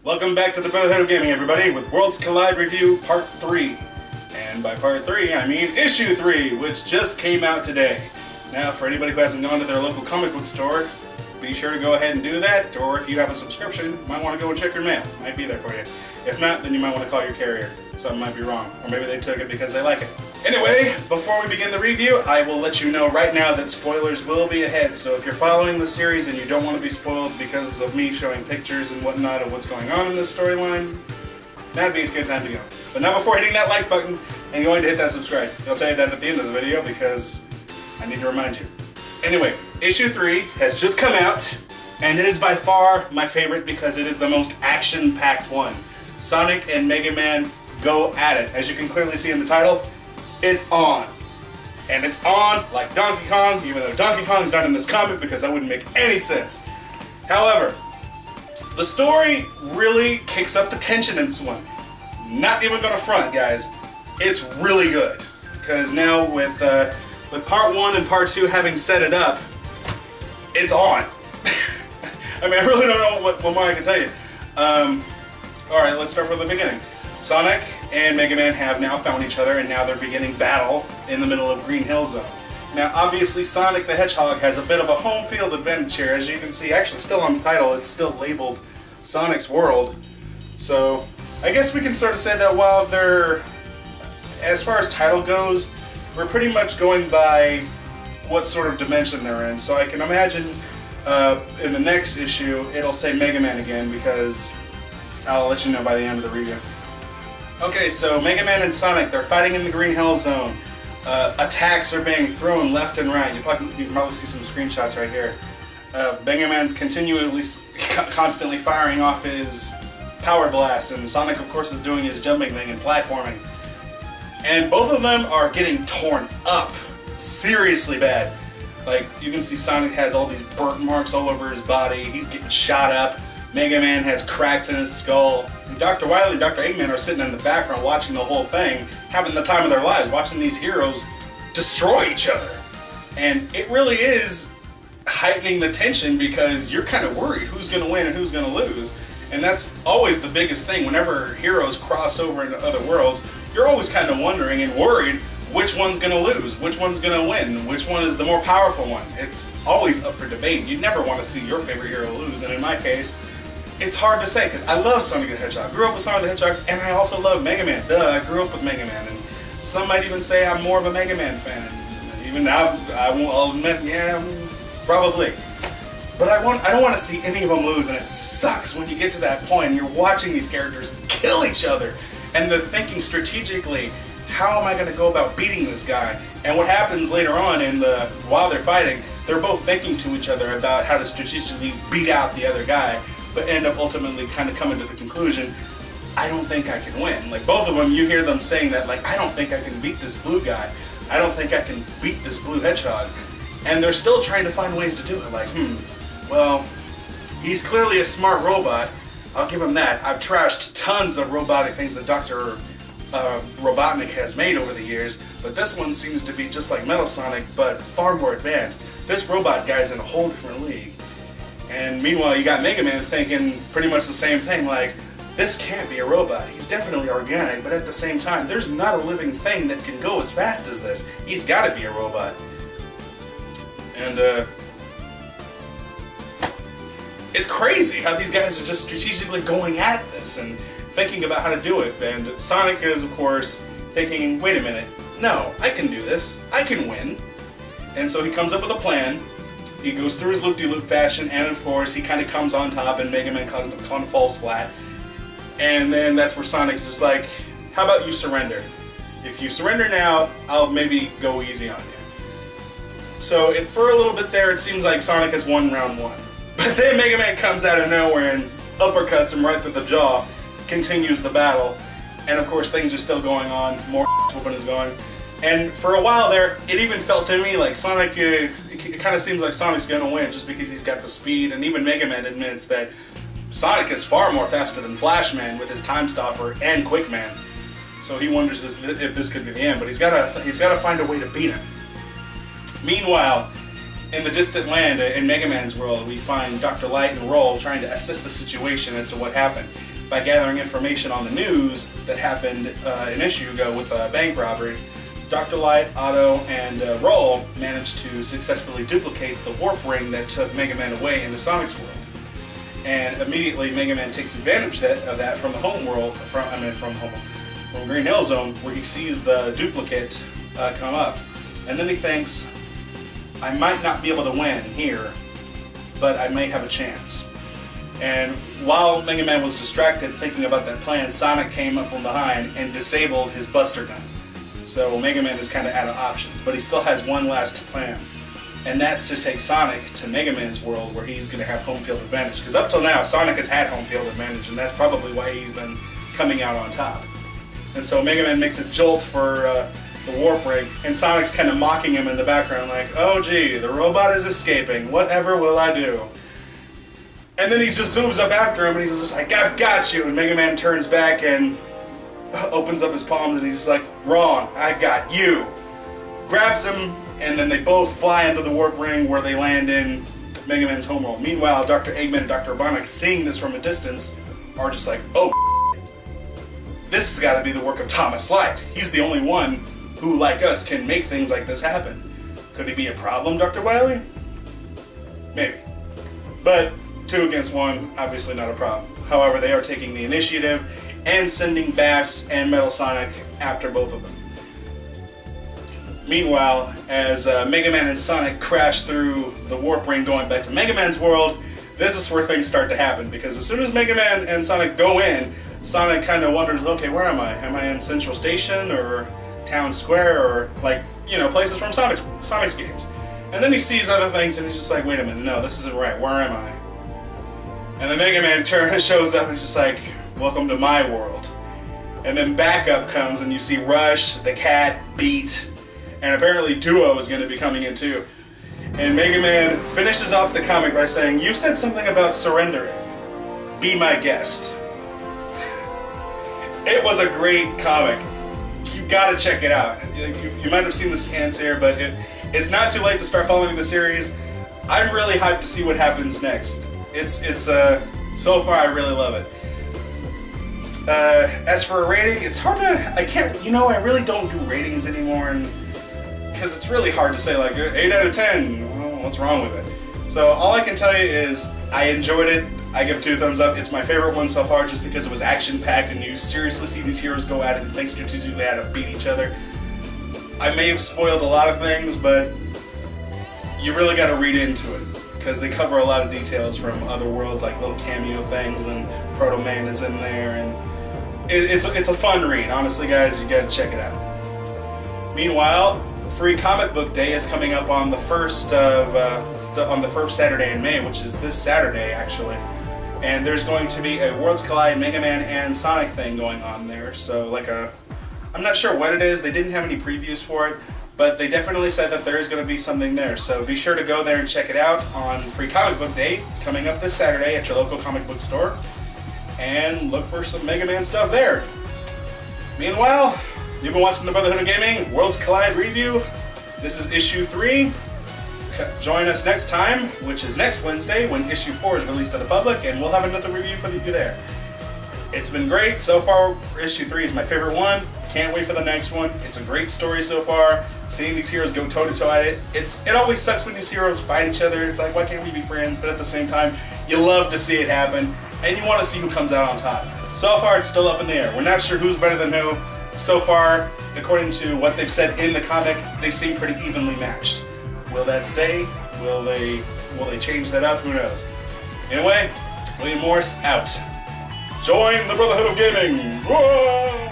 Welcome back to the Brotherhood of Gaming, everybody, with Worlds Collide Review Part 3. And by Part 3, I mean Issue 3, which just came out today. Now, for anybody who hasn't gone to their local comic book store, be sure to go ahead and do that, or if you have a subscription, you might want to go and check your mail. It might be there for you. If not, then you might want to call your carrier. Something might be wrong. Or maybe they took it because they like it. Anyway, before we begin the review, I will let you know right now that spoilers will be ahead. So if you're following the series and you don't want to be spoiled because of me showing pictures and whatnot of what's going on in this storyline, that'd be a good time to go. But now before hitting that like button and going to hit that subscribe, I'll tell you that at the end of the video because I need to remind you. Anyway, Issue 3 has just come out, and it is by far my favorite because it is the most action-packed one. Sonic and Mega Man go at it. As you can clearly see in the title, it's on. And it's on like Donkey Kong, even though Donkey Kong's not in this comic because that wouldn't make any sense. However, the story really kicks up the tension in this one. Not even gonna front, guys. It's really good. Because now with Part 1 and Part 2 having set it up, it's on. I mean, I really don't know what more I can tell you. Alright, let's start from the beginning. Sonic and Mega Man have now found each other, and now they're beginning battle in the middle of Green Hill Zone. Now, obviously, Sonic the Hedgehog has a bit of a home field advantage here. As you can see, actually still on the title, it's still labeled Sonic's World. So, I guess we can sort of say that while they're, as far as title goes, we're pretty much going by what sort of dimension they're in. So I can imagine in the next issue, it'll say Mega Man again, because I'll let you know by the end of the review. Okay, so Mega Man and Sonic, they're fighting in the Green Hill Zone. Attacks are being thrown left and right. You can probably see some screenshots right here. Mega Man's constantly firing off his power blasts, and Sonic, of course, is doing his jumping thing and platforming. And both of them are getting torn up seriously bad. Like, you can see Sonic has all these burnt marks all over his body. He's getting shot up. Mega Man has cracks in his skull. And Dr. Wily and Dr. Eggman are sitting in the background watching the whole thing, having the time of their lives, watching these heroes destroy each other. And it really is heightening the tension because you're kind of worried who's going to win and who's going to lose. And that's always the biggest thing. Whenever heroes cross over into other worlds, you're always kind of wondering and worried which one's going to lose, which one's going to win, which one is the more powerful one. It's always up for debate. You never want to see your favorite hero lose, and in my case, it's hard to say because I love Sonic the Hedgehog. I grew up with Sonic the Hedgehog, and I also love Mega Man. Duh, I grew up with Mega Man, and some might even say I'm more of a Mega Man fan. And even now, I'll admit, yeah, probably. But I don't want to see any of them lose, and it sucks when you get to that point and you're watching these characters kill each other, and they're thinking strategically, how am I going to go about beating this guy? And what happens later on while they're fighting, they're both thinking to each other about how to strategically beat out the other guy, but end up ultimately kind of coming to the conclusion, I don't think I can win. Like, both of them, you hear them saying that, like, I don't think I can beat this blue guy. I don't think I can beat this blue hedgehog. And they're still trying to find ways to do it. Like, well, he's clearly a smart robot. I'll give him that. I've trashed tons of robotic things that Dr. Robotnik has made over the years, but this one seems to be just like Metal Sonic, but far more advanced. This robot guy's in a whole different league. And meanwhile, you got Mega Man thinking pretty much the same thing, like, this can't be a robot. He's definitely organic, but at the same time, there's not a living thing that can go as fast as this. He's got to be a robot. And, it's crazy how these guys are just strategically going at this and thinking about how to do it. And Sonic is, of course, thinking, wait a minute, no, I can do this. I can win. And so he comes up with a plan. He goes through his loop-de-loop fashion, and of course, he kind of comes on top, and Mega Man kind of falls flat. And then that's where Sonic's just like, how about you surrender? If you surrender now, I'll maybe go easy on you. So for a little bit there, it seems like Sonic has won round one. But then Mega Man comes out of nowhere and uppercuts him right through the jaw, continues the battle, and of course things are still going on, more whooping is going. And for a while there, it even felt to me like Sonic, it kind of seems like Sonic's going to win just because he's got the speed, and even Mega Man admits that Sonic is far more faster than Flash Man with his Time Stopper and Quick Man. So he wonders if this could be the end, but he's got to find a way to beat him. Meanwhile, in the distant land, in Mega Man's world, we find Dr. Light and Roll trying to assess the situation as to what happened. by gathering information on the news that happened an issue ago with the bank robbery, Dr. Light, Otto, and Roll managed to successfully duplicate the warp ring that took MegaMan away into Sonic's world. And immediately MegaMan takes advantage of that from the home world, from Green Hill Zone, where he sees the duplicate come up. And then he thinks, I might not be able to win here, but I may have a chance. And while MegaMan was distracted thinking about that plan, Sonic came up from behind and disabled his Buster Gun. So MegaMan is kind of out of options, but he still has one last plan. And that's to take Sonic to MegaMan's world, where he's going to have home field advantage. Because up till now, Sonic has had home field advantage, and that's probably why he's been coming out on top. And so MegaMan makes a jolt for the warp ring, and Sonic's kind of mocking him in the background like, oh gee, the robot is escaping, whatever will I do? And then he just zooms up after him and he's just like, I've got you, and MegaMan turns back and opens up his palms and he's just like, wrong, I've got you. Grabs him, and then they both fly into the warp ring where they land in MegaMan's homeworld. Meanwhile, Dr. Eggman and Dr. Robotnik, seeing this from a distance, are just like, oh, this has got to be the work of Thomas Light. He's the only one who, like us, can make things like this happen. Could he be a problem, Dr. Wily? Maybe. But 2 against 1, obviously not a problem. However, they are taking the initiative and sending Bass and Metal Sonic after both of them. Meanwhile, as MegaMan and Sonic crash through the warp ring going back to MegaMan's world, this is where things start to happen, because as soon as MegaMan and Sonic go in, Sonic kind of wonders, okay, where am I? Am I in Central Station or Town Square or, like, you know, places from Sonic's games? And then he sees other things and he's just like, wait a minute, no, this isn't right, where am I? And then MegaMan shows up and he's just like, welcome to my world. And then backup comes and you see Rush, the Cat, Beat, and apparently Duo is going to be coming in too. And MegaMan finishes off the comic by saying, you said something about surrendering. Be my guest. It was a great comic. You gotta check it out. You might have seen the scans here, but it's not too late to start following the series. I'm really hyped to see what happens next. So far I really love it. As for a rating, it's hard to, I really don't do ratings anymore, and because it's really hard to say like 8 out of 10, well, what's wrong with it? So all I can tell you is I enjoyed it. I give 2 thumbs up. It's my favorite one so far just because it was action-packed and you seriously see these heroes go at it and think strategically how to beat each other. I may have spoiled a lot of things, but you really got to read into it because they cover a lot of details from other worlds, like little cameo things, and Proto Man is in there, and it's a fun read. Honestly, guys, you got to check it out. Meanwhile, Free Comic Book Day is coming up on the first Saturday in May, which is this Saturday actually. And there's going to be a Worlds Collide MegaMan and Sonic thing going on there. So like I'm not sure what it is. They didn't have any previews for it, but they definitely said that there is going to be something there. So be sure to go there and check it out on Free Comic Book Day coming up this Saturday at your local comic book store, and look for some MegaMan stuff there. Meanwhile, you've been watching the Brotherhood of Gaming Worlds Collide review. This is issue 3. Join us next time, which is next Wednesday, when issue 4 is released to the public, and we'll have another review for you there. It's been great. So far, issue 3 is my favorite one. Can't wait for the next one. It's a great story so far. Seeing these heroes go toe-to-toe at it. It always sucks when these heroes fight each other. It's like, why can't we be friends? But at the same time, you love to see it happen, and you want to see who comes out on top. So far, it's still up in the air. We're not sure who's better than who. So far, according to what they've said in the comic, they seem pretty evenly matched. Will that stay? Will they change that up? Who knows? Anyway, William Morris out. Join the Brotherhood of Gaming! Whoa!